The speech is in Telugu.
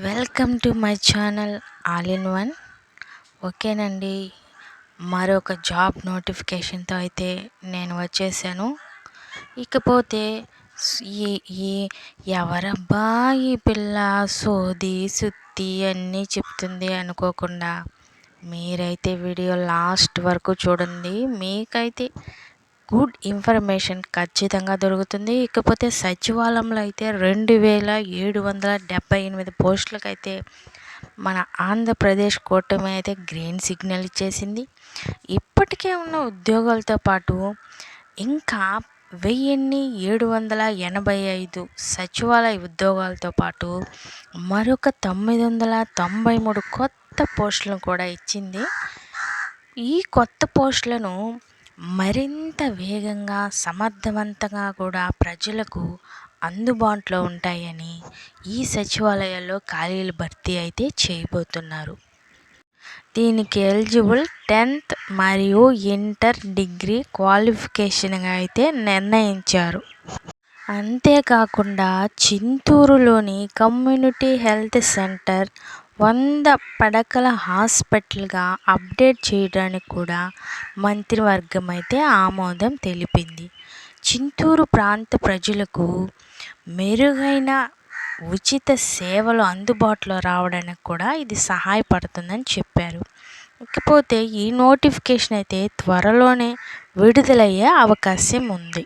Welcome to my channel all in one. ఓకేనండి, మరొక జాబ్ నోటిఫికేషన్తో అయితే నేను వచ్చేసాను. ఇకపోతే ఈ ఈ ఎవరబ్బా ఈ పిల్ల సోది సుత్తి అన్నీ చెప్తుంది అనుకోకుండా మీరైతే వీడియో లాస్ట్ వరకు చూడండి. మీకైతే గుడ్ ఇన్ఫర్మేషన్ ఖచ్చితంగా దొరుకుతుంది. ఇకపోతే సచివాలయంలో అయితే 2778 పోస్టులకైతే మన ఆంధ్రప్రదేశ్ కూటమి అయితే గ్రీన్ సిగ్నల్ ఇచ్చేసింది. ఇప్పటికే ఉన్న ఉద్యోగాలతో పాటు ఇంకా 1785 సచివాలయ ఉద్యోగాలతో పాటు మరొక 993 కొత్త పోస్టులను కూడా ఇచ్చింది. ఈ కొత్త పోస్టులను మరింత వేగంగా సమర్థవంతంగా కూడా ప్రజలకు అందుబాటులో ఉంటాయని ఈ సచివాలయాల్లో ఖాళీల భర్తీ అయితే చేయబోతున్నారు. దీనికి ఎలిజిబుల్ 10th మరియు ఇంటర్ డిగ్రీ క్వాలిఫికేషన్గా అయితే నిర్ణయించారు. అంతేకాకుండా చింతూరులోని కమ్యూనిటీ హెల్త్ సెంటర్ 100 పడకల హాస్పిటల్గా అప్డేట్ చేయడానికి కూడా మంత్రివర్గం అయితే ఆమోదం తెలిపింది. చింతూరు ప్రాంత ప్రజలకు మెరుగైన ఉచిత సేవలు అందుబాటులో రావడానికి కూడా ఇది సహాయపడుతుందని చెప్పారు. ఇకపోతే ఈ నోటిఫికేషన్ అయితే త్వరలోనే విడుదలయ్యే అవకాశం ఉంది.